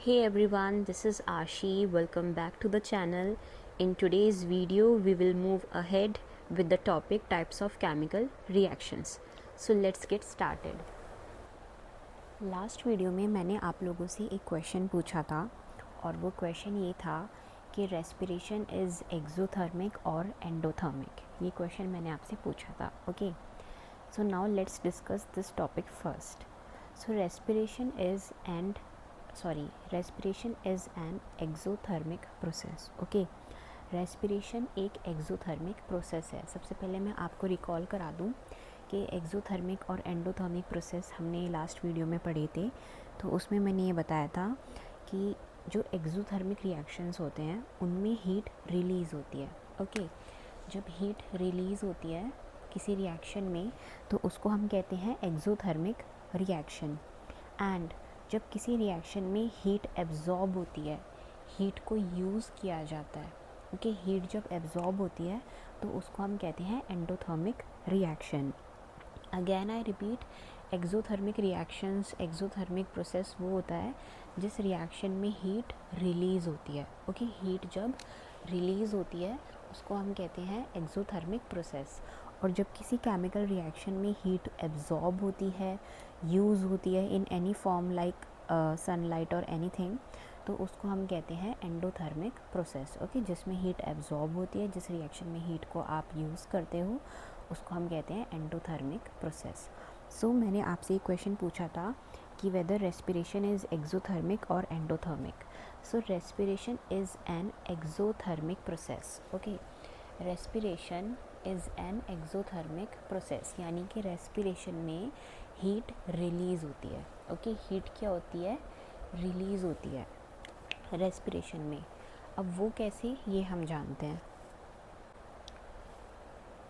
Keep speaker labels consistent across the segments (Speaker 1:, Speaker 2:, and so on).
Speaker 1: Hey everyone, this is Ashi. Welcome back to the channel. In today's video, we will move ahead with the topic types of chemical reactions. So let's get started. Last video में मैंने आप लोगों से एक question पूछा था और वो क्वेश्चन ये था कि रेस्पिरेशन इज़ एक्सोथर्मिक और एंडोथर्मिक. ये क्वेश्चन मैंने आपसे पूछा था. Okay, so now let's discuss this topic first. So respiration is an exothermic process. Okay, respiration एक एक्सोथर्मिक प्रोसेस है. सबसे पहले मैं आपको रिकॉल करा दूं कि एक्सोथर्मिक और एंडोथर्मिक प्रोसेस हमने लास्ट वीडियो में पढ़े थे. तो उसमें मैंने ये बताया था कि जो एक्सोथर्मिक रिएक्शंस होते हैं उनमें हीट रिलीज़ होती है. ओके, जब हीट रिलीज़ होती है किसी रिएक्शन में तो उसको हम कहते हैं एक्सोथर्मिक रिएक्शन. एंड जब किसी रिएक्शन में हीट एब्जॉर्ब होती है, हीट को यूज़ किया जाता है. ओके, हीट जब एब्जॉर्ब होती है तो उसको हम कहते हैं endothermic reaction. Again I repeat, exothermic reactions, exothermic process वो होता है जिस रिएक्शन में हीट रिलीज़ होती है. ओके, हीट जब रिलीज़ होती है उसको हम कहते हैं एक्सोथर्मिक प्रोसेस. और जब किसी केमिकल रिएक्शन में हीट एब्जॉर्ब होती है, यूज़ होती है in any form like sunlight और एनीथिंग, तो उसको हम कहते हैं एंडोथर्मिक प्रोसेस. ओके, जिसमें हीट एब्जॉर्ब होती है, जिस रिएक्शन में हीट को आप यूज़ करते हो उसको हम कहते हैं एंडोथर्मिक प्रोसेस. सो मैंने आपसे एक क्वेश्चन पूछा था कि वेदर रेस्पिरेशन इज़ एक्सोथर्मिक और endothermic. So respiration is an exothermic process. Okay, respiration is an exothermic process, यानी कि रेस्पिरेशन में हीट रिलीज़ होती है. ओके, हीट क्या होती है? रिलीज़ होती है रेस्पिरेशन में. अब वो कैसे, ये हम जानते हैं.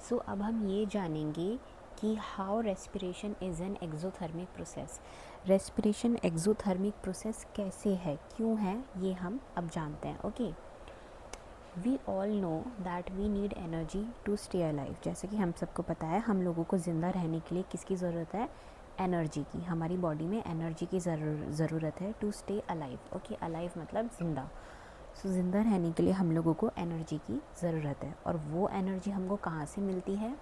Speaker 1: सो अब हम ये जानेंगे कि how respiration is an exothermic process. Respiration exothermic process कैसे है, क्यों है, ये हम अब जानते हैं. Okay, we all know that we need energy to stay alive. जैसे कि हम सबको पता है हम लोगों को ज़िंदा रहने के लिए किसकी ज़रूरत है? एनर्जी की. हमारी बॉडी में एनर्जी की ज़रूरत है to stay alive. Okay, alive मतलब ज़िंदा. सो ज़िंदा रहने के लिए हम लोगों को एनर्जी की ज़रूरत है. और वो एनर्जी हमको कहाँ से मिलती है?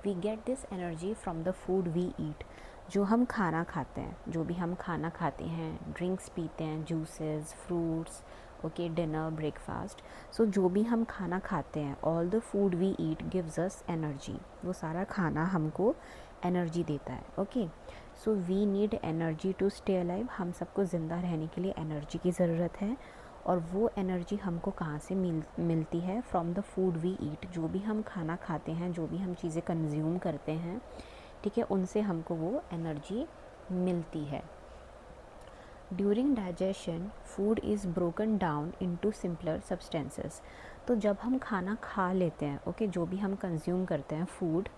Speaker 1: We get this energy from the food we eat. जो हम खाना खाते हैं, जो भी हम खाना खाते हैं, ड्रिंक्स पीते हैं, juices, fruits, okay, dinner, breakfast. So जो भी हम खाना खाते हैं, all the food we eat gives us energy. वो सारा खाना हमको एनर्जी देता है. Okay, so we need energy to stay alive. हम सबको ज़िंदा रहने के लिए एनर्जी की ज़रूरत है. और वो एनर्जी हमको कहाँ से मिलती है? From the food we eat. जो भी हम खाना खाते हैं, जो भी हम चीज़ें कंज्यूम करते हैं, ठीक है, उनसे हमको वो एनर्जी मिलती है. During digestion food is broken down into simpler substances. तो जब हम खाना खा लेते हैं, ओके, जो भी हम कंज्यूम करते हैं फूड,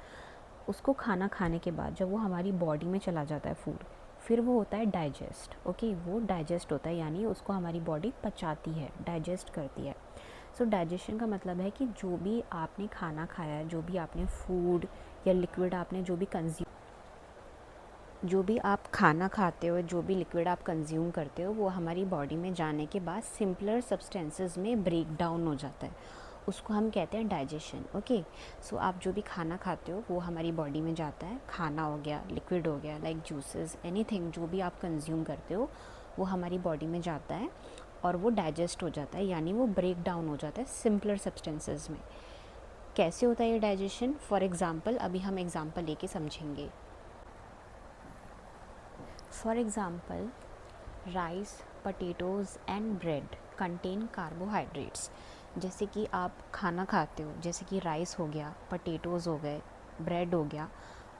Speaker 1: उसको खाना खाने के बाद जब वो हमारी बॉडी में चला जाता है फूड, फिर वो होता है डाइजेस्ट. ओके, वो डाइजेस्ट होता है, यानी उसको हमारी बॉडी पचाती है, डाइजेस्ट करती है. सो डाइजेशन का मतलब है कि जो भी आपने खाना खाया है, जो भी आपने फूड या लिक्विड आपने जो भी आप खाना खाते हो, जो भी लिक्विड आप कंज्यूम करते हो, वो हमारी बॉडी में जाने के बाद सिंपलर सब्सटेंसेस में ब्रेक डाउन हो जाता है. उसको हम कहते हैं डाइजेशन. ओके, सो आप जो भी खाना खाते हो वो हमारी बॉडी में जाता है. खाना हो गया, लिक्विड हो गया लाइक जूसेस, एनीथिंग जो भी आप कंज्यूम करते हो वो हमारी बॉडी में जाता है और वो डाइजेस्ट हो जाता है, यानी वो ब्रेक डाउन हो जाता है सिंपलर सब्सटेंसेस में. कैसे होता है ये डाइजेशन? फॉर एग्ज़ाम्पल, अभी हम एग्ज़ाम्पल लेके समझेंगे. For example, rice, potatoes and bread contain carbohydrates. जैसे कि आप खाना खाते हो, जैसे कि राइस हो गया, पोटैटोज़ हो गए, ब्रेड हो गया.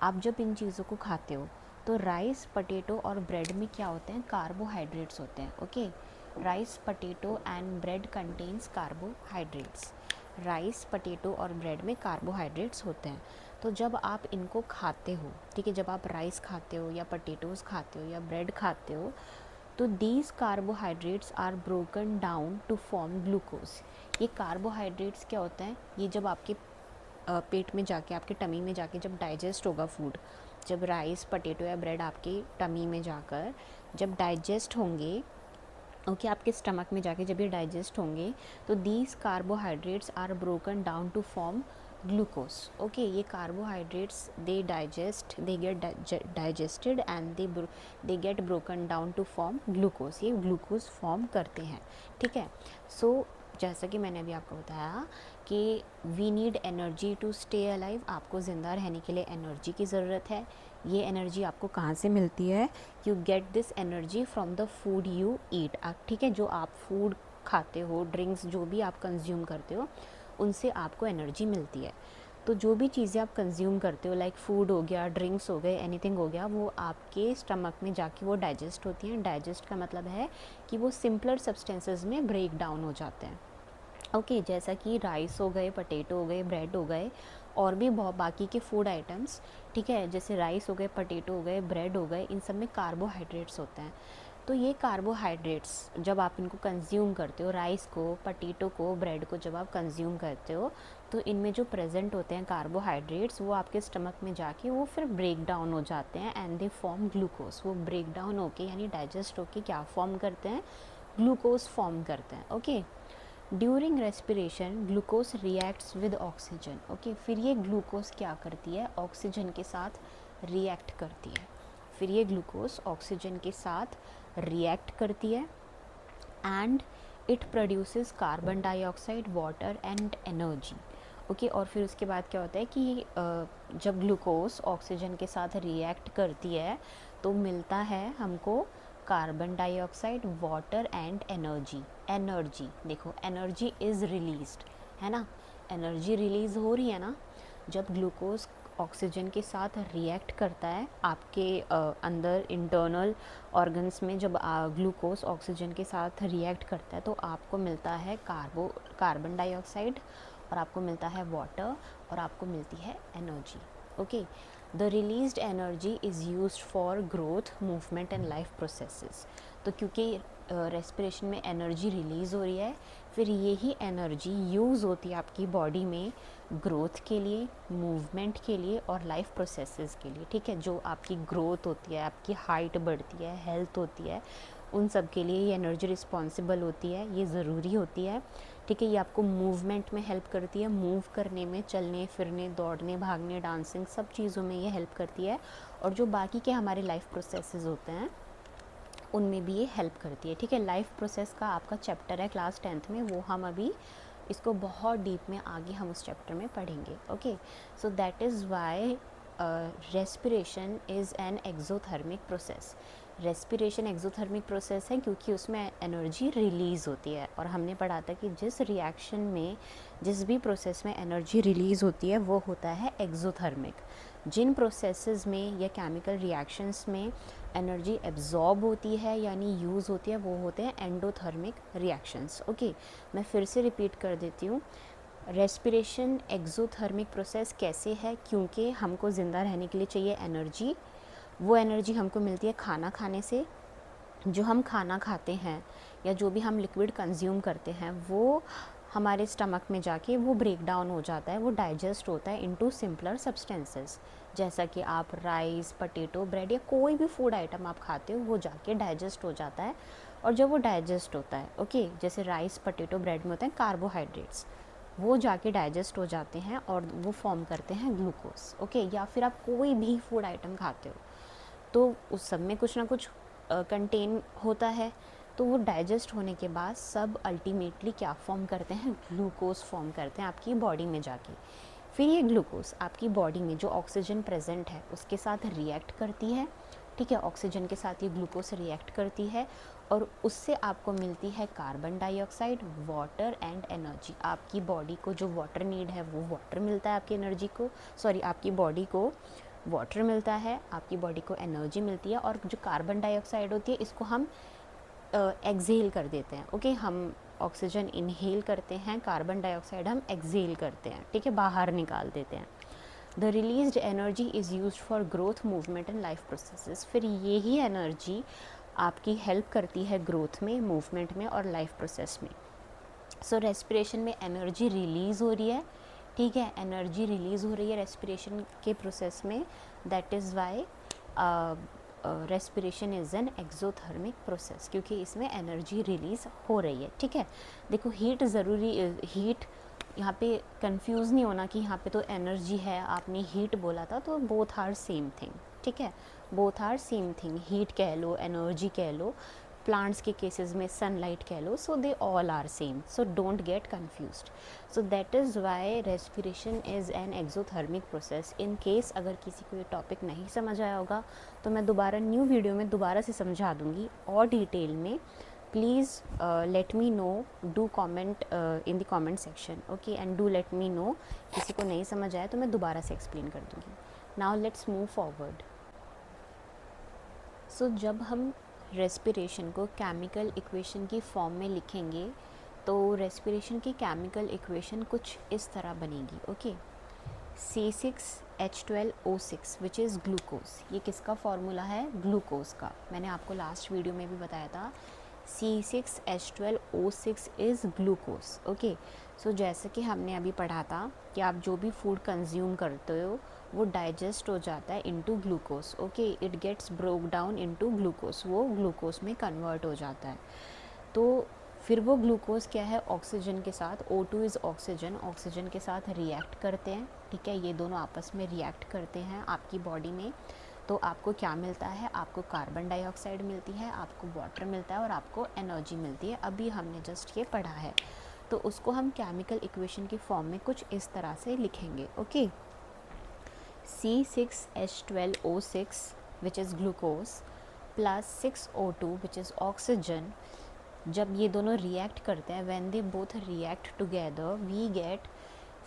Speaker 1: आप जब इन चीज़ों को खाते हो तो राइस, पोटैटो और ब्रेड में क्या होते हैं? कार्बोहाइड्रेट्स होते हैं. Okay, rice, potato and bread contains carbohydrates. Rice, potato और ब्रेड में कार्बोहाइड्रेट्स होते हैं. तो जब आप इनको खाते हो, ठीक है, जब आप राइस खाते हो या पोटैटोज़ खाते हो या ब्रेड खाते हो, तो these carbohydrates are broken down to form glucose. ये कार्बोहाइड्रेट्स क्या होता है? ये जब आपके पेट में जाके, आपके टमी में जाके जब डाइजेस्ट होगा फूड, जब राइस, पोटैटो या ब्रेड आपके टमी में जाकर जब डाइजेस्ट होंगे ओके आपके स्टमक में जाके जब ये डाइजेस्ट होंगे तो these carbohydrates are broken down to form glucose. Okay ये carbohydrates they digest, they get digested and they get broken down to form glucose, ये ग्लूकोज फॉर्म करते हैं। ठीक है, सो जैसा कि मैंने अभी आपको बताया कि we need energy to stay alive, आपको ज़िंदा रहने के लिए एनर्जी की ज़रूरत है। ये एनर्जी आपको कहाँ से मिलती है? You get this energy from the food you eat. ठीक है, जो आप फूड खाते हो, ड्रिंक्स जो भी आप कंज्यूम करते हो, उनसे आपको एनर्जी मिलती है। तो जो भी चीज़ें आप कंज्यूम करते हो, लाइक फूड हो गया, ड्रिंक्स हो गए, एनीथिंग हो गया, वो आपके स्टमक में जाके वो डाइजेस्ट होती हैं। डाइजेस्ट का मतलब है कि वो सिंपलर सब्सटेंसेस में ब्रेक डाउन हो जाते हैं। ओके जैसा कि राइस हो गए, पटेटो हो गए, ब्रेड हो गए, और भी बहुत बाकी के फूड आइटम्स। ठीक है, जैसे राइस हो गए, पटेटो हो गए, ब्रेड हो गए, इन सब में कार्बोहाइड्रेट्स होते हैं। तो ये कार्बोहाइड्रेट्स जब आप इनको कंज्यूम करते हो, राइस को, पटेटो को, ब्रेड को जब आप कंज्यूम करते हो, तो इनमें जो प्रेजेंट होते हैं कार्बोहाइड्रेट्स, वो आपके स्टमक में जाके वो फिर ब्रेक डाउन हो जाते हैं एंड दे फॉर्म ग्लूकोज। वो ब्रेक डाउन होके यानी डाइजेस्ट होके क्या फॉर्म करते हैं? ग्लूकोज फॉर्म करते हैं। Okay, during respiration glucose reacts with oxygen. Okay, फिर ये ग्लूकोज क्या करती है? ऑक्सीजन के साथ रिएक्ट करती है। फिर ये ग्लूकोज ऑक्सीजन के साथ रिएक्ट करती है and it produces carbon dioxide, water and energy. Okay, और फिर उसके बाद क्या होता है कि जब ग्लूकोज ऑक्सीजन के साथ रिएक्ट करती है तो मिलता है हमको carbon dioxide, water and energy. Energy देखो, एनर्जी इज़ रिलीज्ड, है ना, एनर्जी रिलीज़ हो रही है ना। जब ग्लूकोज ऑक्सीजन के साथ रिएक्ट करता है आपके अंदर इंटरनल ऑर्गन्स में, जब ग्लूकोज ऑक्सीजन के साथ रिएक्ट करता है तो आपको मिलता है कार्बन डाइऑक्साइड, और आपको मिलता है वाटर, और आपको मिलती है energy. Okay, the released energy is used for growth, movement and life processes. तो क्योंकि रेस्पिरेशन में एनर्जी रिलीज़ हो रही है, फिर यही एनर्जी यूज़ होती है आपकी बॉडी में ग्रोथ के लिए, मूवमेंट के लिए और लाइफ प्रोसेसेस के लिए। ठीक है, जो आपकी ग्रोथ होती है, आपकी हाइट बढ़ती है, हेल्थ होती है, उन सब के लिए ये एनर्जी रिस्पॉन्सिबल होती है, ये ज़रूरी होती है। ठीक है, ये आपको मूवमेंट में हेल्प करती है, मूव करने में, चलने फिरने, दौड़ने, भागने, डांसिंग, सब चीज़ों में ये हेल्प करती है। और जो बाकी के हमारे लाइफ प्रोसेसेस होते हैं उनमें भी ये हेल्प करती है। ठीक है, लाइफ प्रोसेस का आपका चैप्टर है क्लास 10th में, वो हम अभी इसको बहुत डीप में आगे हम उस चैप्टर में पढ़ेंगे। Okay, so that is why respiration is an exothermic process. Respiration exothermic process है क्योंकि उसमें एनर्जी रिलीज़ होती है, और हमने पढ़ा था कि जिस रिएक्शन में, जिस भी प्रोसेस में एनर्जी रिलीज़ होती है वो होता है एक्सोथर्मिक। जिन प्रोसेसेस में या केमिकल रिएक्शंस में एनर्जी एब्जॉर्ब होती है यानी यूज़ होती है, वो होते हैं एंडोथर्मिक रिएक्शंस। ओके, मैं फिर से रिपीट कर देती हूँ, रेस्पिरेशन एक्सोथर्मिक प्रोसेस कैसे है? क्योंकि हमको ज़िंदा रहने के लिए चाहिए एनर्जी। वो एनर्जी हमको मिलती है खाना खाने से। जो हम खाना खाते हैं या जो भी हम लिक्विड कंज्यूम करते हैं वो हमारे स्टमक में जाके वो ब्रेक डाउन हो जाता है, वो डाइजेस्ट होता है इनटू सिंपलर सब्सटेंसेस। जैसा कि आप राइस, पटेटो, ब्रेड या कोई भी फूड आइटम आप खाते हो वो जाके डाइजेस्ट हो जाता है। और जब वो डाइजेस्ट होता है, ओके, जैसे राइस, पटेटो, ब्रेड में होते हैं कार्बोहाइड्रेट्स, वो जाके डाइजेस्ट हो जाते हैं और वो फॉर्म करते हैं ग्लूकोज। ओके, या फिर आप कोई भी फूड आइटम खाते हो तो उस सब में कुछ ना कुछ कंटेन होता है, तो वो डाइजेस्ट होने के बाद सब अल्टीमेटली क्या फॉर्म करते हैं? ग्लूकोज फॉर्म करते हैं आपकी बॉडी में जाके। फिर ये ग्लूकोज आपकी बॉडी में जो ऑक्सीजन प्रेजेंट है उसके साथ रिएक्ट करती है। ठीक है, ऑक्सीजन के साथ ये ग्लूकोज रिएक्ट करती है और उससे आपको मिलती है carbon dioxide, water and energy. आपकी बॉडी को जो वाटर नीड है वो वाटर मिलता है, आपकी एनर्जी को, सॉरी, आपकी बॉडी को वाटर मिलता है, आपकी बॉडी को एनर्जी मिलती है, और जो कार्बन डाइऑक्साइड होती है इसको हम एक्सहेल कर देते हैं। ओके, हम ऑक्सीजन इनहेल करते हैं, कार्बन डाइऑक्साइड हम एक्सहेल करते हैं। ठीक है, बाहर निकाल देते हैं। The released energy is used for growth, movement and life processes. फिर यही एनर्जी आपकी हेल्प करती है ग्रोथ में, मूवमेंट में और लाइफ प्रोसेस में। सो रेस्पिरेशन में एनर्जी रिलीज़ हो रही है। ठीक है, एनर्जी रिलीज़ हो रही है रेस्पिरेशन के प्रोसेस में, that is why respiration is an exothermic process, क्योंकि इसमें एनर्जी रिलीज़ हो रही है। ठीक है, देखो हीट ज़रूरी, हीट यहाँ पे कंफ्यूज नहीं होना कि यहाँ पे तो एनर्जी है, आपने हीट बोला था, तो बोथ आर सेम थिंग। ठीक है, both are same thing, heat कह लो, एनर्जी कह लो, प्लांट्स के केसेस में सनलाइट कह लो, so they all are same, so don't get confused. So that is why respiration is an exothermic process. In case अगर किसी को ये टॉपिक नहीं समझ आया होगा तो मैं दोबारा न्यू वीडियो में दोबारा से समझा दूँगी और डिटेल में। Please let me know, do comment in the comment section, okay, and do let me know किसी को नहीं समझ आया तो मैं दोबारा से एक्सप्लेन कर दूँगी। Now let's move forward. So जब हम रेस्पिरेशन को केमिकल इक्वेशन की फॉर्म में लिखेंगे तो रेस्पिरेशन की केमिकल इक्वेशन कुछ इस तरह बनेगी, okay. C6H12O6 which is glucose, ये किसका फॉर्मूला है? ग्लूकोज का। मैंने आपको लास्ट वीडियो में भी बताया था C6H12O6 इज़ ग्लूकोज, ओके। सो जैसे कि हमने अभी पढ़ा था कि आप जो भी फूड कंज्यूम करते हो वो डाइजेस्ट हो जाता है into glucose, okay, it gets broke down into glucose, वो ग्लूकोज में कन्वर्ट हो जाता है। तो फिर वो ग्लूकोज क्या है? ऑक्सीजन के साथ, O2 इज़ ऑक्सीजन, ऑक्सीजन के साथ रिएक्ट करते हैं। ठीक है, ये दोनों आपस में रिएक्ट करते हैं आपकी बॉडी में, तो आपको क्या मिलता है? आपको कार्बन डाइऑक्साइड मिलती है, आपको वाटर मिलता है और आपको एनर्जी मिलती है। अभी हमने जस्ट ये पढ़ा है, तो उसको हम केमिकल इक्वेशन की फॉर्म में कुछ इस तरह से लिखेंगे, okay. C6H12O6 which is glucose plus 6O2 which is oxygen, जब ये दोनों रिएक्ट करते हैं, when they both react together we get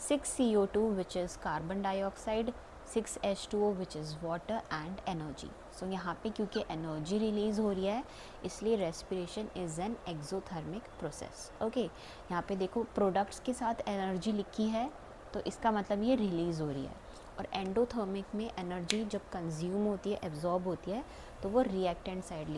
Speaker 1: 6CO2 which is carbon dioxide, 6H2O which is water and energy. So यहाँ पे क्योंकि एनर्जी रिलीज़ हो रही है इसलिए respiration is an exothermic process, okay. यहाँ पे देखो प्रोडक्ट्स के साथ एनर्जी लिखी है तो इसका मतलब ये रिलीज़ हो रही है, और एंडोथर्मिक में एनर्जी जब कंज्यूम होती है, एब्जॉर्ब होती है, तो वो रिएक्टेंट साइड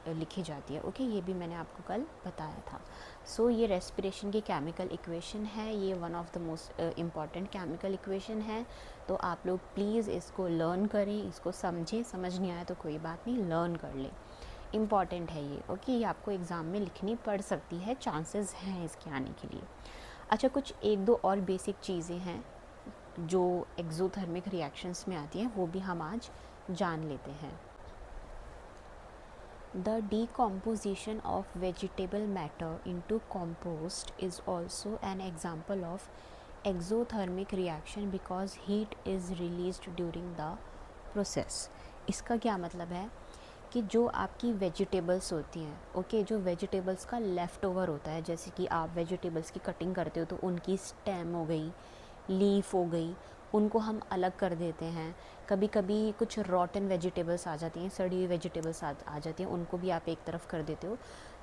Speaker 1: लिखी जाती है, ओके। ये भी मैंने आपको कल बताया था। सो ये रेस्पिरेशन की केमिकल इक्वेशन है, ये one of the most important chemical equation है। तो आप लोग प्लीज़ इसको लर्न करें, इसको समझें, समझ नहीं आया तो कोई बात नहीं, लर्न कर लें, इम्पॉर्टेंट है ये, ओके। ये आपको एग्ज़ाम में लिखनी पड़ सकती है, चांसेस हैं इसके आने के लिए। अच्छा, कुछ एक दो और बेसिक चीज़ें हैं जो एक्सोथर्मिक रिएक्शंस में आती हैं, वो भी हम आज जान लेते हैं। The decomposition of vegetable matter into compost is also an example of exothermic reaction because heat is released during the process. इसका क्या मतलब है कि जो आपकी वेजिटेबल्स होती हैं, ओके, जो वेजिटेबल्स का लेफ़्ट ओवर होता है, जैसे कि आप वेजिटेबल्स की कटिंग करते हो तो उनकी स्टेम हो गई, लीफ हो गई, उनको हम अलग कर देते हैं। कभी कभी कुछ रॉटन वेजिटेबल्स आ जाती हैं, सड़ी हुई वेजिटेबल्स आ जाती हैं, उनको भी आप एक तरफ कर देते हो।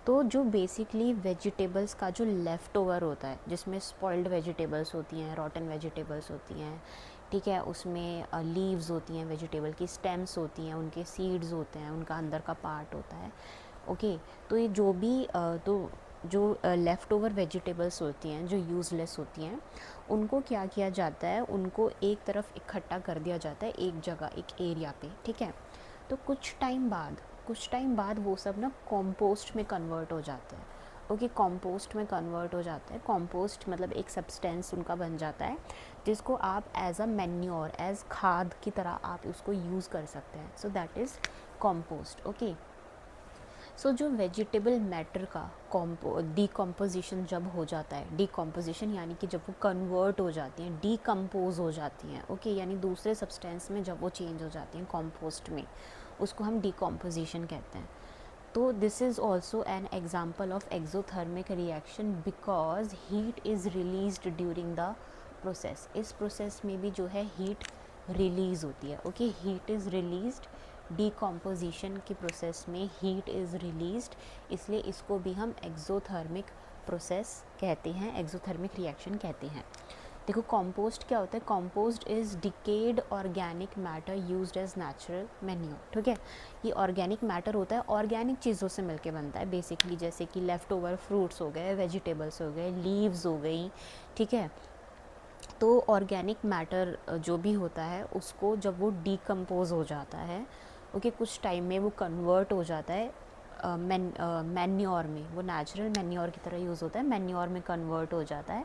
Speaker 1: तो जो बेसिकली वेजिटेबल्स का जो लेफ़्ट ओवर होता है, जिसमें स्पॉइल्ड वेजिटेबल्स होती हैं, रॉटन वेजिटेबल्स होती हैं, ठीक है, उसमें लीव्स होती हैं, वेजिटेबल की स्टेम्स होती हैं, उनके सीड्स होते हैं, उनका अंदर का पार्ट होता है, ओके। तो ये जो भी जो लेफ़्ट ओवर वेजिटेबल्स होती हैं, जो यूज़लेस होती हैं, उनको क्या किया जाता है? उनको एक तरफ इकट्ठा कर दिया जाता है, एक जगह, एक एरिया पे, ठीक है। तो कुछ टाइम बाद वो सब ना कॉम्पोस्ट में कन्वर्ट हो जाते हैं, ओके। कॉम्पोस्ट में कन्वर्ट हो जाता है, कॉम्पोस्ट मतलब एक सब्सटेंस उनका बन जाता है जिसको आप एज अ मैन्योर, एज खाद की तरह आप उसको यूज़ कर सकते हैं। So that is compost, okay. So जो वेजिटेबल मैटर का डीकम्पोजिशन जब हो जाता है, डीकम्पोजिशन यानी कि जब वो कन्वर्ट हो जाती हैं, डीकम्पोज हो जाती हैं, ओके, यानी दूसरे सब्सटेंस में जब वो चेंज हो जाती हैं कॉम्पोस्ट में, उसको हम डीकम्पोजिशन कहते हैं। तो this is also an example of exothermic reaction because heat is released during the process. इस प्रोसेस में भी जो है हीट रिलीज़ होती है, okay, heat is released, decomposition की प्रोसेस में हीट इज़ रिलीज्ड, इसलिए इसको भी हम एक्सोथर्मिक प्रोसेस कहते हैं, एक्सोथर्मिक रिएक्शन कहते हैं। देखो कंपोस्ट क्या होता है? Compost is decayed organic matter used as natural manure, ठीक है। ये ऑर्गेनिक मैटर होता है, ऑर्गेनिक चीज़ों से मिलके बनता है बेसिकली, जैसे कि लेफ़्ट ओवर फ्रूट्स हो गए, वेजिटेबल्स हो गए, लीव्स हो गई, ठीक है। तो ऑर्गेनिक मैटर जो भी होता है उसको जब वो डीकम्पोज हो जाता है, ओके, कुछ टाइम में वो कन्वर्ट हो जाता है मैन्योर में, वो नेचुरल मैन्योर की तरह यूज़ होता है, मैन्योर में कन्वर्ट हो जाता है।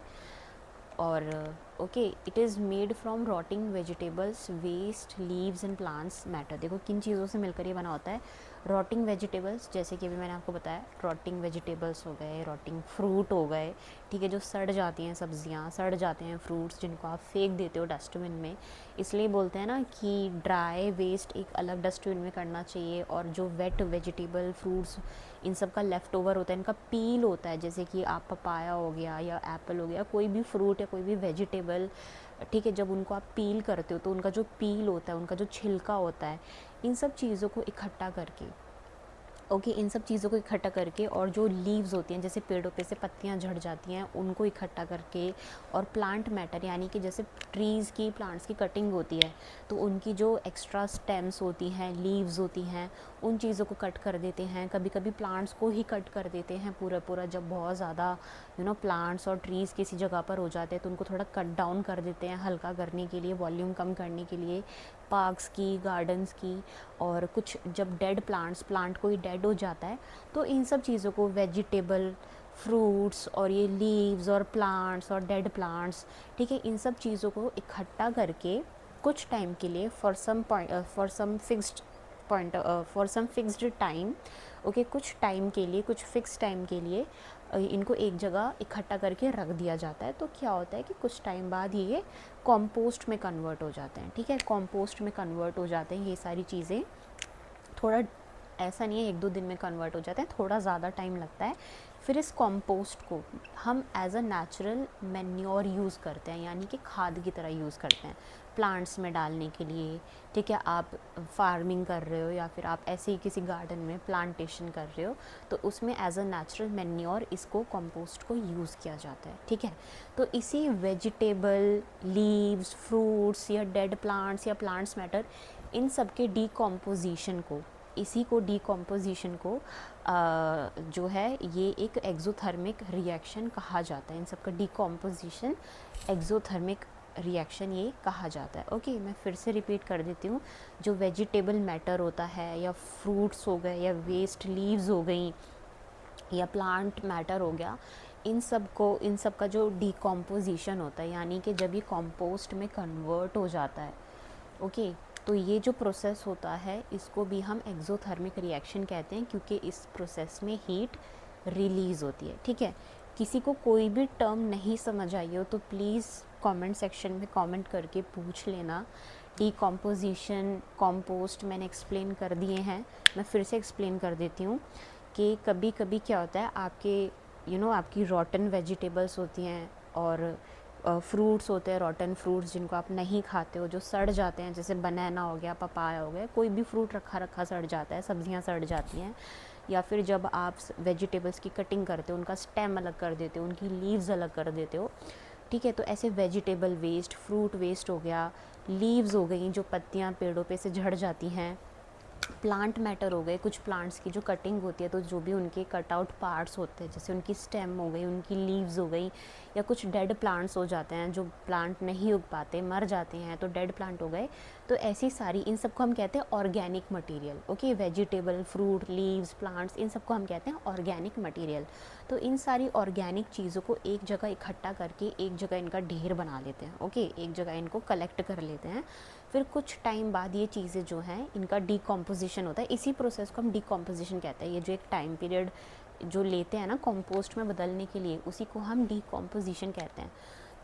Speaker 1: और okay, it is made from rotting vegetables, waste, leaves and plants matter. देखो किन चीज़ों से मिलकर ये बना होता है। रॉटिंग वेजिटेबल्स, जैसे कि अभी मैंने आपको बताया, रॉटिंग वेजिटेबल्स हो गए, रॉटिंग फ्रूट हो गए, ठीक है, जो सड़ जाती हैं सब्जियां, सड़ जाते हैं फ्रूट्स जिनको आप फेंक देते हो डस्टबिन में। इसलिए बोलते हैं ना कि ड्राई वेस्ट एक अलग डस्टबिन में करना चाहिए, और जो वेट वेजिटेबल फ्रूट्स इन सब का लेफ़्ट ओवर होता है, इनका पील होता है, जैसे कि आप पपाया हो गया या एप्पल हो गया, कोई भी फ्रूट या कोई भी वेजिटेबल, ठीक है, जब उनको आप पील करते हो तो उनका जो पील होता है, उनका जो छिलका होता है, इन सब चीज़ों को इकट्ठा करके, ओके, इन सब चीज़ों को इकट्ठा करके, और जो लीव्स होती हैं, जैसे पेड़ों पे से पत्तियां झड़ जाती हैं, उनको इकट्ठा करके, और प्लांट मैटर, यानी कि जैसे ट्रीज़ की, प्लांट्स की कटिंग होती है तो उनकी जो एक्स्ट्रा स्टेम्स होती हैं, लीव्स होती हैं, उन चीज़ों को कट कर देते हैं। कभी कभी प्लांट्स को ही कट कर देते हैं पूरा पूरा, जब बहुत ज़्यादा प्लांट्स और ट्रीज़ किसी जगह पर हो जाते हैं तो उनको थोड़ा कट डाउन कर देते हैं, हल्का करने के लिए, वॉल्यूम कम करने के लिए, पार्क्स की, गार्डन्स की। और कुछ जब डेड प्लांट कोई डेड हो जाता है तो इन सब चीज़ों को, वेजिटेबल, फ्रूट्स और ये लीव्स और प्लांट्स और डेड प्लांट्स, ठीक है, इन सब चीज़ों को इकट्ठा करके कुछ टाइम के लिए, for some fixed time, okay, कुछ टाइम के लिए, कुछ फिक्स टाइम के लिए इनको एक जगह इकट्ठा करके रख दिया जाता है। तो क्या होता है कि कुछ टाइम बाद ये कॉम्पोस्ट में कन्वर्ट हो जाते हैं, ठीक है, कॉम्पोस्ट में कन्वर्ट हो जाते हैं ये सारी चीज़ें। थोड़ा ऐसा नहीं है 1-2 दिन में कन्वर्ट हो जाते हैं, थोड़ा ज़्यादा टाइम लगता है। फिर इस कंपोस्ट को हम as a natural manure use करते हैं, यानी कि खाद की तरह यूज़ करते हैं प्लांट्स में डालने के लिए, ठीक है। आप फार्मिंग कर रहे हो या फिर आप ऐसे ही किसी गार्डन में प्लांटेशन कर रहे हो, तो उसमें एज अ नेचुरल मैन्योर इसको कंपोस्ट को यूज़ किया जाता है, ठीक है। तो इसी वेजिटेबल, लीव्स, फ्रूट्स या डेड प्लांट्स या प्लांट्स मैटर, इन सब के डीकम्पोजिशन को, इसी को डीकम्पोजिशन को जो है ये एक एक्सोथर्मिक रिएक्शन कहा जाता है। इन सब का डीकम्पोजिशन एक्सोथर्मिक रिएक्शन ये कहा जाता है। ओके, मैं फिर से रिपीट कर देती हूँ। जो वेजिटेबल मैटर होता है, या फ्रूट्स हो गए, या वेस्ट लीव्स हो गई, या प्लांट मैटर हो गया, इन सब का जो डीकम्पोजिशन होता है, यानी कि जब ये कंपोस्ट में कन्वर्ट हो जाता है, ओके, तो ये जो प्रोसेस होता है इसको भी हम एक्सोथर्मिक रिएक्शन कहते हैं, क्योंकि इस प्रोसेस में हीट रिलीज़ होती है, ठीक है। किसी को कोई भी टर्म नहीं समझ आई हो तो प्लीज़ कमेंट सेक्शन में कमेंट करके पूछ लेना। डीकम्पोजिशन, कंपोस्ट मैंने एक्सप्लेन कर दिए हैं, मैं फिर से एक्सप्लेन कर देती हूँ कि कभी कभी क्या होता है, आपके आपकी रॉटन वेजिटेबल्स होती हैं, और फ्रूट्स होते हैं, रॉटन फ्रूट्स जिनको आप नहीं खाते हो, जो सड़ जाते हैं, जैसे बनाना हो गया, पपाया हो गया, कोई भी फ्रूट रखा रखा सड़ जाता है, सब्जियां सड़ जाती हैं। या फिर जब आप वेजिटेबल्स की कटिंग करते हो, उनका स्टेम अलग कर देते हो, उनकी लीव्स अलग कर देते हो, ठीक है। तो ऐसे वेजिटेबल वेस्ट, फ्रूट वेस्ट हो गया, लीव्स हो गई जो पत्तियाँ पेड़ों पे से झड़ जाती हैं, प्लांट मैटर हो गए, कुछ प्लांट्स की जो कटिंग होती है, तो जो भी उनके कट आउट पार्ट्स होते हैं, जैसे उनकी स्टेम हो गई, उनकी लीव्स हो गई, या कुछ डेड प्लांट्स हो जाते हैं, जो प्लांट नहीं उग पाते, मर जाते हैं, तो डेड प्लांट हो गए। तो ऐसी सारी, इन सबको हम कहते हैं organic material, okay. Vegetable, fruit, leaves, plants, इन सबको हम कहते हैं ऑर्गेनिक मटेरियल। तो इन सारी ऑर्गेनिक चीज़ों को एक जगह इकट्ठा करके एक जगह इनका ढेर बना लेते हैं, ओके, एक जगह इनको कलेक्ट कर लेते हैं। फिर कुछ टाइम बाद ये चीज़ें जो हैं, इनका डीकम्पोजिशन होता है, इसी प्रोसेस को हम डीकम्पोजिशन कहते हैं। ये जो एक टाइम पीरियड जो लेते हैं ना कंपोस्ट में बदलने के लिए, उसी को हम डीकम्पोजिशन कहते हैं।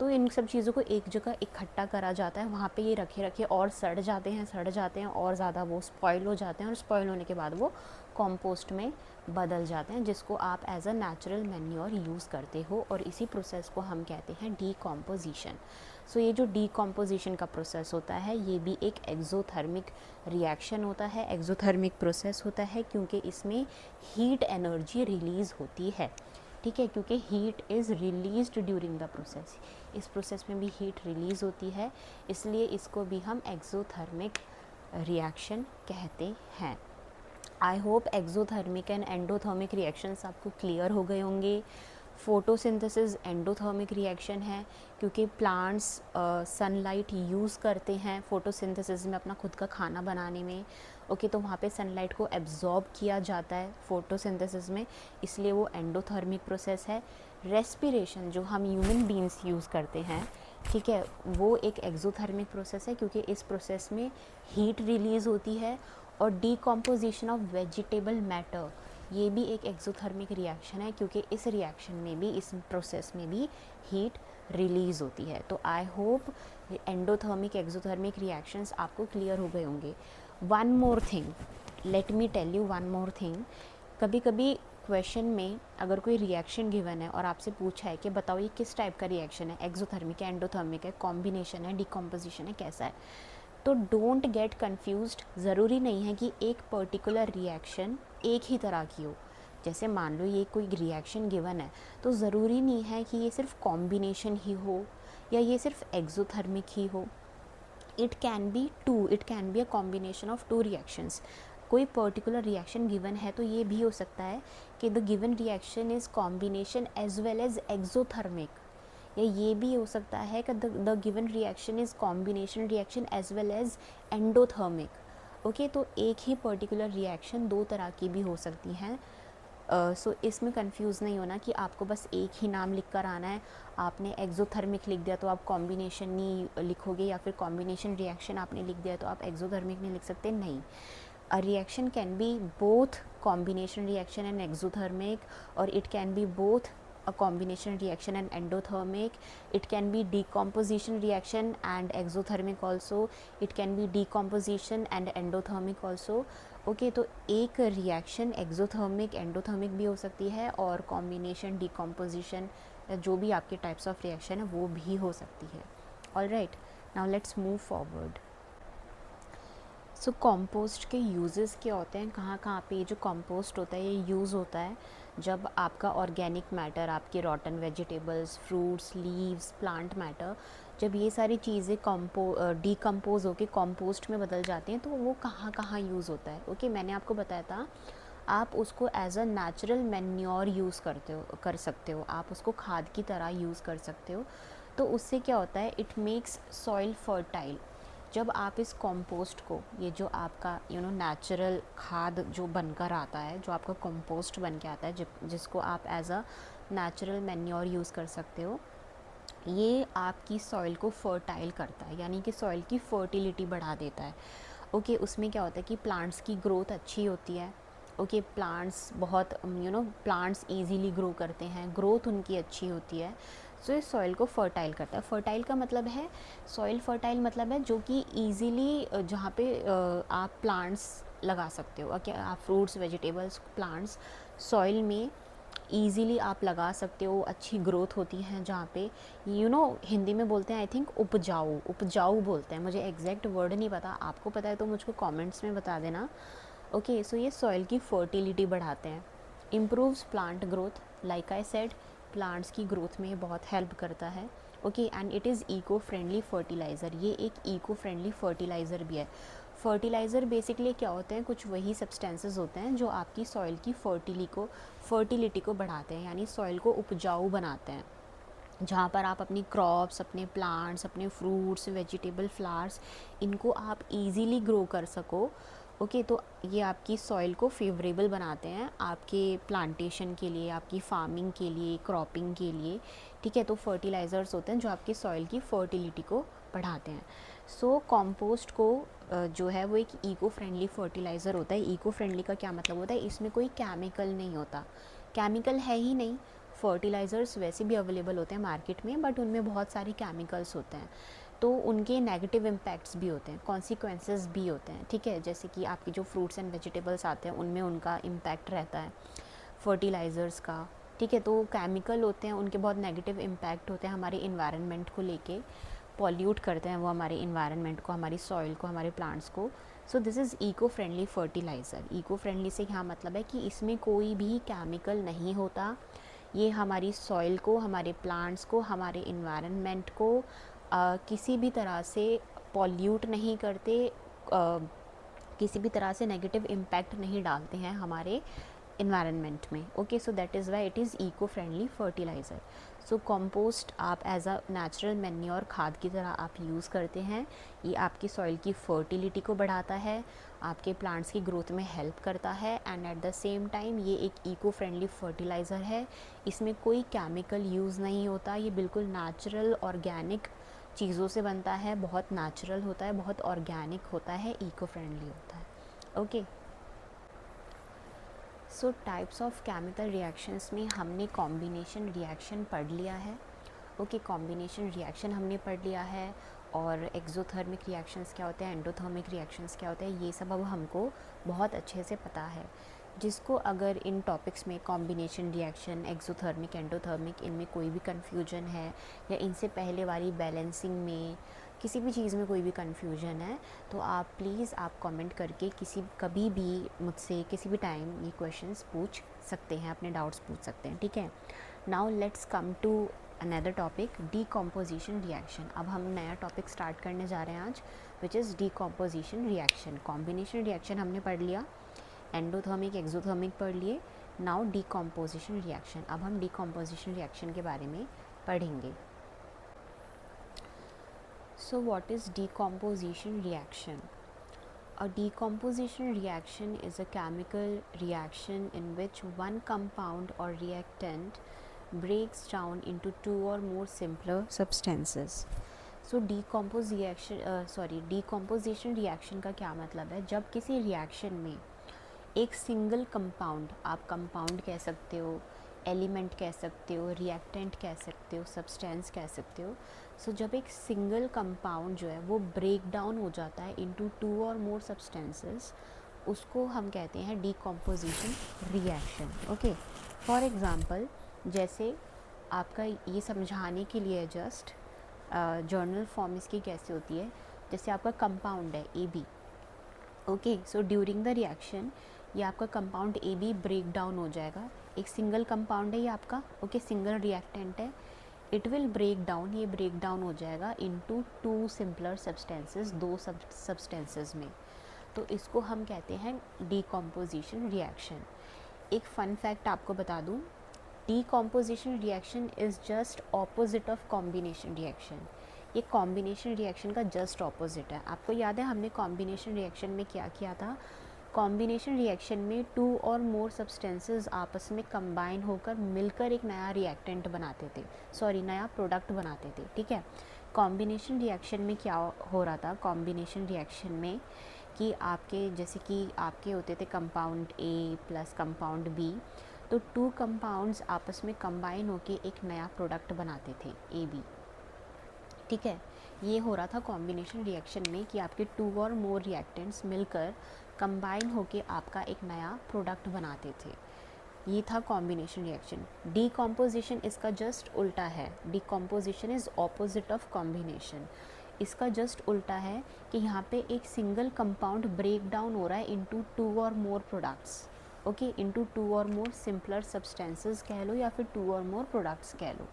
Speaker 1: तो इन सब चीज़ों को एक जगह इकट्ठा करा जाता है, वहाँ पे ये रखे रखे और सड़ जाते हैं और ज़्यादा वो स्पॉइल हो जाते हैं, और स्पॉइल होने के बाद वो कंपोस्ट में बदल जाते हैं, जिसको आप as a natural manure use करते हो, और इसी प्रोसेस को हम कहते हैं डीकम्पोजिशन। सो ये जो डीकम्पोजिशन का प्रोसेस होता है, ये भी एक एक्सोथर्मिक रिएक्शन होता है, एक्सोथर्मिक प्रोसेस होता है, क्योंकि इसमें हीट एनर्जी रिलीज़ होती है, ठीक है, क्योंकि heat is released during the process. इस प्रोसेस में भी हीट रिलीज़ होती है, इसलिए इसको भी हम एक्सोथर्मिक रिएक्शन कहते हैं। I hope exothermic and endothermic reactions आपको क्लियर हो गए होंगे। फोटोसिंथेसिस एंडोथर्मिक रिएक्शन है, क्योंकि प्लांट्स सनलाइट यूज़ करते हैं फोटोसिंथेसिस में अपना खुद का खाना बनाने में, ओके, तो वहाँ पे सनलाइट को एब्जॉर्ब किया जाता है फोटोसिंथेसिस में, इसलिए वो एंडोथर्मिक प्रोसेस है। रेस्पिरेशन जो हम ह्यूमन बींग्स यूज़ करते हैं, ठीक है, वो एक एक्सोथर्मिक प्रोसेस है, क्योंकि इस प्रोसेस में हीट रिलीज़ होती है। और डीकम्पोजिशन ऑफ वेजिटेबल मैटर, ये भी एक एक्सोथर्मिक रिएक्शन है, क्योंकि इस रिएक्शन में भी, इस प्रोसेस में भी हीट रिलीज़ होती है। तो I hope endothermic exothermic reactions आपको क्लियर हो गए होंगे। One more thing, let me tell you one more thing. कभी कभी क्वेश्चन में अगर कोई रिएक्शन गिवन है और आपसे पूछा है कि बताओ ये किस टाइप का रिएक्शन है, एक्सोथर्मिक है, एंडोथर्मिक है, कॉम्बिनेशन है, डिकम्पोजिशन है, कैसा है, तो डोंट गेट कन्फ्यूज्ड। ज़रूरी नहीं है कि एक पर्टिकुलर रिएक्शन एक ही तरह की हो। जैसे मान लो ये कोई रिएक्शन गिवन है, तो ज़रूरी नहीं है कि ये सिर्फ कॉम्बिनेशन ही हो या ये सिर्फ एक्सोथर्मिक ही हो। It can be two, it can be a combination of two reactions. कोई पर्टिकुलर रिएक्शन गिवन है तो ये भी हो सकता है कि the given reaction is combination as well as exothermic, या ये भी हो सकता है कि the given reaction is combination reaction as well as endothermic. Okay, तो एक ही पर्टिकुलर रिएक्शन दो तरह की भी हो सकती हैं। सो इसमें कंफ्यूज नहीं होना कि आपको बस एक ही नाम लिख कर आना है। आपने एक्सोथर्मिक लिख दिया तो आप कॉम्बिनेशन नहीं लिखोगे, या फिर कॉम्बिनेशन रिएक्शन आपने लिख दिया तो आप एक्सोथर्मिक नहीं लिख सकते। नहीं, a reaction can be both combination reaction and exothermic, or it can be both a combination reaction and endothermic. It can be decomposition reaction and exothermic also. It can be decomposition and endothermic also. Okay, तो एक reaction exothermic endothermic भी हो सकती है, और combination, decomposition, जो भी आपके टाइप्स ऑफ रिएक्शन है वो भी हो सकती है। All right, now let's move forward. So compost के यूजेस क्या होते हैं, कहाँ कहाँ पे ये जो कंपोस्ट होता है ये यूज़ होता है। जब आपका ऑर्गेनिक मैटर, आपके रॉटन vegetables, fruits, leaves, plant matter, जब ये सारी चीज़ें डीकम्पोज होकर कंपोस्ट में बदल जाती हैं, तो वो कहाँ कहाँ यूज़ होता है। ओके, मैंने आपको बताया था आप उसको as a natural manure use कर सकते हो, आप उसको खाद की तरह यूज़ कर सकते हो। तो उससे क्या होता है, इट मेक्स सॉइल फर्टाइल। जब आप इस कंपोस्ट को, ये जो आपका नेचुरल खाद जो बनकर आता है, जो आपका कंपोस्ट बन के आता है, जिसको आप as a natural manure use कर सकते हो, ये आपकी सॉइल को फर्टाइल करता है, यानी कि सॉइल की फर्टिलिटी बढ़ा देता है। ओके, उसमें क्या होता है कि प्लांट्स की ग्रोथ अच्छी होती है। ओके, प्लांट्स बहुत प्लांट्स इजीली ग्रो करते हैं, ग्रोथ उनकी अच्छी होती है। सो ये सॉइल को फर्टाइल करता है। फर्टाइल का मतलब है, सॉइल फर्टाइल मतलब है जो कि ईजीली, जहाँ पे आप प्लांट्स लगा सकते हो। ओके, आप फ्रूट्स, वेजिटेबल्स, प्लांट्स सॉइल में ईज़िली आप लगा सकते हो, अच्छी ग्रोथ होती है। जहाँ पे हिंदी में बोलते हैं, आई थिंक उपजाऊ, उपजाऊ बोलते हैं, मुझे एग्जैक्ट वर्ड नहीं पता, आपको पता है तो मुझको कमेंट्स में बता देना। ओके, सो ये सॉइल की फर्टिलिटी बढ़ाते हैं। Improves plant growth, like I said, plants की ग्रोथ में बहुत हेल्प करता है। Okay, and it is eco friendly fertilizer, ये एक इको फ्रेंडली फर्टिलाइज़र भी है। फर्टिलाइज़र बेसिकली क्या होते हैं, कुछ वही सब्सटेंसेस होते हैं जो आपकी सॉइल की फर्टिलिटी को बढ़ाते हैं, यानी सॉइल को उपजाऊ बनाते हैं। जहाँ पर आप अपनी क्रॉप्स, अपने प्लांट्स, अपने फ्रूट्स, वेजिटेबल, फ्लावर्स, इनको आप इजीली ग्रो कर सको। ओके, तो ये आपकी सॉइल को फेवरेबल बनाते हैं आपके प्लांटेशन के लिए, आपकी फार्मिंग के लिए, क्रॉपिंग के लिए। ठीक है, तो फर्टिलाइज़र्स होते हैं जो आपकी सॉइल की फर्टिलिटी को बढ़ाते हैं। सो कंपोस्ट को जो है वो एक इको फ्रेंडली फर्टिलाइज़र होता है। इको फ्रेंडली का क्या मतलब होता है, इसमें कोई केमिकल नहीं होता, केमिकल है ही नहीं। फर्टिलाइज़र्स वैसे भी अवेलेबल होते हैं मार्केट में, बट उनमें बहुत सारे केमिकल्स होते हैं, तो उनके नेगेटिव इम्पैक्ट्स भी होते हैं, कॉन्सिक्वेंसेस भी होते हैं। ठीक है, जैसे कि आपके जो फ्रूट्स एंड वेजिटेबल्स आते हैं उनमें उनका इम्पैक्ट रहता है फर्टिलाइज़र्स का। ठीक है, तो केमिकल होते हैं, उनके बहुत नेगेटिव इम्पैक्ट होते हैं हमारे इन्वायरमेंट को लेके, पॉल्यूट करते हैं वो हमारे इन्वायरमेंट को, हमारी सॉइल को, हमारे प्लांट्स को। So this is eco friendly fertilizer. Eco friendly से क्या मतलब है कि इसमें कोई भी केमिकल नहीं होता। ये हमारी सॉइल को, हमारे प्लांट्स को, हमारे इन्वायरमेंट को किसी भी तरह से पॉल्यूट नहीं करते, किसी भी तरह से नेगेटिव इम्पैक्ट नहीं डालते हैं हमारे इन्वायरमेंट में। Okay, so that is why it is eco friendly fertilizer. So compost आप एज अ नेचुरल मैन्योर खाद की तरह आप यूज़ करते हैं। ये आपकी सॉइल की फर्टिलिटी को बढ़ाता है, आपके प्लांट्स की ग्रोथ में हेल्प करता है, and at the same time ये एक इको फ्रेंडली फर्टिलाइज़र है। इसमें कोई केमिकल यूज़ नहीं होता, ये बिल्कुल नेचुरल ऑर्गेनिक चीज़ों से बनता है, बहुत नेचुरल होता है, बहुत ऑर्गेनिक होता है, इको फ्रेंडली होता है। Okay, so types of chemical reactions में हमने कॉम्बिनेशन रिएक्शन पढ़ लिया है। ओके, कॉम्बिनेशन रिएक्शन हमने पढ़ लिया है, और एक्सोथर्मिक रिएक्शंस क्या होते हैं, एंडोथर्मिक रिएक्शंस क्या होते हैं, ये सब अब हमको बहुत अच्छे से पता है। जिसको अगर इन टॉपिक्स में कॉम्बिनेशन रिएक्शन, एक्सोथर्मिक, एंडोथर्मिक, इनमें कोई भी कन्फ्यूजन है, या इनसे पहले वाली बैलेंसिंग में किसी भी चीज़ में कोई भी कन्फ्यूजन है, तो आप प्लीज़ आप कमेंट करके कभी भी मुझसे किसी भी टाइम ये क्वेश्चंस पूछ सकते हैं, अपने डाउट्स पूछ सकते हैं, ठीक है। Now let's come to another topic, decomposition reaction. अब हम नया टॉपिक स्टार्ट करने जा रहे हैं आज, which is decomposition reaction. Combination reaction हमने पढ़ लिया, एंडोथर्मिक, एक्सोथर्मिक पढ़ लिए, नाउ डीकम्पोजिशन रिएक्शन। अब हम डीकम्पोजिशन रिएक्शन के बारे में पढ़ेंगे। So what is decomposition reaction? A decomposition reaction is a chemical reaction in which one compound or reactant breaks down into two or more simpler substances. So decomposition reaction का क्या मतलब है? जब किसी reaction में एक सिंगल कंपाउंड, आप compound कह सकते हो, एलिमेंट कह सकते हो, रिएक्टेंट कह सकते हो, सब्सटेंस कह सकते हो। सो जब एक सिंगल कंपाउंड जो है वो ब्रेक डाउन हो जाता है इनटू टू और मोर सब्सटेंसेस, उसको हम कहते हैं decomposition reaction. Okay, for example, जैसे आपका ये समझाने के लिए जस्ट जर्नल फॉर्म इसकी कैसे होती है, जैसे आपका कंपाउंड है AB। Okay, so during the reaction ये आपका कंपाउंड AB ब्रेक डाउन हो जाएगा। एक सिंगल कंपाउंड है ये आपका, ओके, सिंगल रिएक्टेंट है, इट विल ब्रेक डाउन, ये ब्रेक डाउन हो जाएगा इनटू टू सिंपलर सब्सटेंसेस, दो सब्सटेंसेस में। तो इसको हम कहते हैं डीकम्पोजिशन रिएक्शन। एक फन फैक्ट आपको बता दूं, decomposition reaction is just opposite of combination reaction. ये कॉम्बिनेशन रिएक्शन का जस्ट ऑपोजिट है। आपको याद है हमने कॉम्बिनेशन रिएक्शन में क्या किया था? कॉम्बिनेशन रिएक्शन में टू और मोर सब्सटेंसेस आपस में कंबाइन होकर मिलकर एक नया रिएक्टेंट बनाते थे, नया प्रोडक्ट बनाते थे, ठीक है। कॉम्बिनेशन रिएक्शन में क्या हो रहा था? कॉम्बिनेशन रिएक्शन में कि जैसे कि आपके होते थे compound A plus compound B, तो टू कंपाउंड्स आपस में कंबाइन होकर एक नया प्रोडक्ट बनाते थे AB, ठीक है। ये हो रहा था कॉम्बिनेशन रिएक्शन में कि आपके टू और मोर रिएक्टेंट्स मिलकर कंबाइन होके आपका एक नया प्रोडक्ट बनाते थे। ये था कॉम्बिनेशन रिएक्शन। डीकम्पोजिशन इसका जस्ट उल्टा है। Decomposition is opposite of combination. इसका जस्ट उल्टा है कि यहाँ पे एक सिंगल कंपाउंड ब्रेक डाउन हो रहा है इनटू टू और more products, okay, into two और मोर सिंपलर सब्सटेंसेस कह लो, या फिर टू और मोर प्रोडक्ट्स कह लो।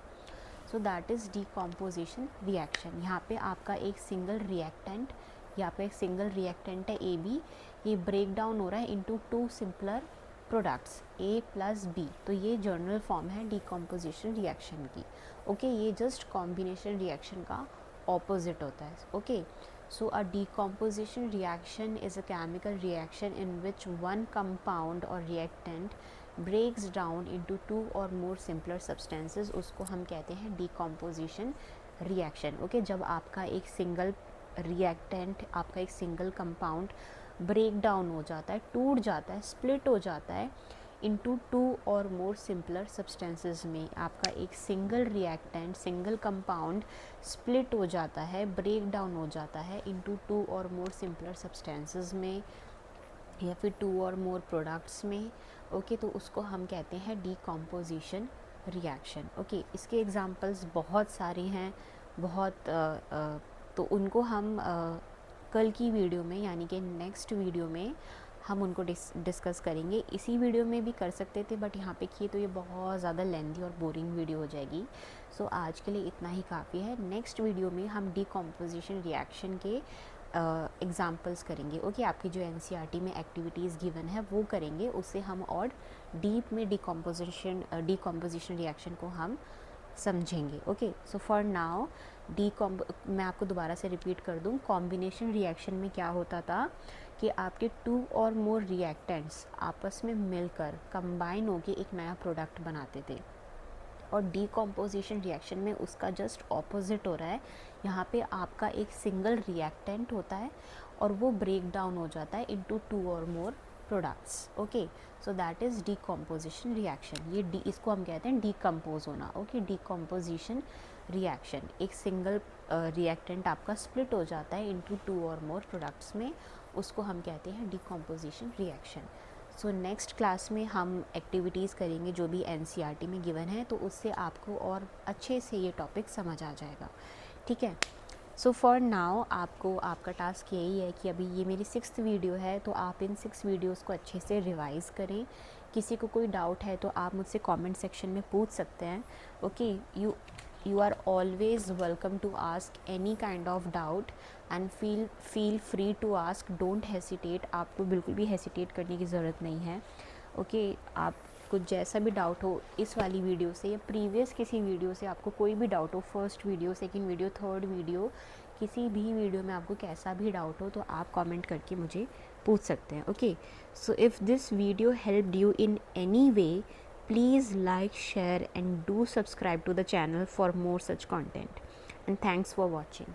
Speaker 1: So that is decomposition reaction. यहाँ पे आपका एक सिंगल रिएक्टेंट, यहाँ पे एक सिंगल रिएक्टेंट है AB, ये ब्रेक डाउन हो रहा है into two simpler products A plus B। तो ये जर्नल फॉर्म है डीकम्पोजिशन रिएक्शन की। ओके, ये जस्ट कॉम्बिनेशन रिएक्शन का ऑपोजिट होता है। Okay, so a decomposition reaction is a chemical reaction in which one compound or reactant breaks down into two और more simpler substances, उसको हम कहते हैं डीकम्पोजिशन रिएक्शन। ओके, जब आपका एक सिंगल रिएक्टेंट, आपका एक सिंगल कंपाउंड ब्रेक डाउन हो जाता है, टूट जाता है, स्प्लिट हो जाता है इनटू टू और मोर सिंपलर सब्सटेंसेस में, आपका एक single reactant, single compound split हो जाता है, ब्रेक डाउन हो जाता है इनटू टू और मोर सिंपलर सब्सटेंसेस में, या फिर टू और मोर प्रोडक्ट्स में। ओके, तो उसको हम कहते हैं डीकम्पोजिशन रिएक्शन। ओके, इसके एग्जांपल्स बहुत सारे हैं, तो उनको हम कल की वीडियो में, यानी कि नेक्स्ट वीडियो में हम उनको डिस्कस करेंगे। इसी वीडियो में भी कर सकते थे, बट यहाँ पे किए तो ये बहुत ज़्यादा लेंथी और बोरिंग वीडियो हो जाएगी। सो आज के लिए इतना ही काफ़ी है। नेक्स्ट वीडियो में हम डीकम्पोजिशन रिएक्शन के एग्जाम्पल्स करेंगे। ओके आपकी जो एनसीईआरटी में एक्टिविटीज़ गिवन है वो करेंगे, उससे हम और डीप में डिकम्पोजिशन रिएक्शन को हम समझेंगे। ओके सो फॉर नाउ मैं आपको दोबारा से रिपीट कर दूं, कॉम्बिनेशन रिएक्शन में क्या होता था कि आपके 2 और मोर रिएक्टेंट्स आपस में मिलकर कंबाइन होकर एक नया प्रोडक्ट बनाते थे, और डीकम्पोजिशन रिएक्शन में उसका जस्ट ऑपोजिट हो रहा है। यहाँ पे आपका एक सिंगल रिएक्टेंट होता है और वो ब्रेक डाउन हो जाता है इनटू 2 और more products. Okay so that is decomposition reaction. ये इसको हम कहते हैं डीकम्पोज होना। ओके डीकम्पोजिशन रिएक्शन, एक सिंगल रिएक्टेंट आपका स्प्लिट हो जाता है इनटू 2 और मोर प्रोडक्ट्स में, उसको हम कहते हैं decomposition reaction. So next class में हम एक्टिविटीज़ करेंगे जो भी एनसीईआरटी में गिवन है, तो उससे आपको और अच्छे से ये टॉपिक समझ आ जाएगा। ठीक है, सो फॉर नाउ आपको आपका टास्क यही है कि अभी ये मेरी 6th वीडियो है, तो आप इन 6 वीडियोस को अच्छे से रिवाइज़ करें। किसी को कोई डाउट है तो आप मुझसे कमेंट सेक्शन में पूछ सकते हैं। Okay you are always welcome to ask any kind of doubt and feel free to ask, don't hesitate। आपको बिल्कुल भी हेसिटेट करने की ज़रूरत नहीं है। ओके आपको जैसा भी डाउट हो इस वाली वीडियो से या प्रीवियस किसी वीडियो से, आपको कोई भी डाउट हो, first video, second video, third video, किसी भी वीडियो में आपको कैसा भी डाउट हो तो आप कमेंट करके मुझे पूछ सकते हैं। Okay so if this video helped you in any way, please like, share and do subscribe to the channel for more such content, and thanks for watching.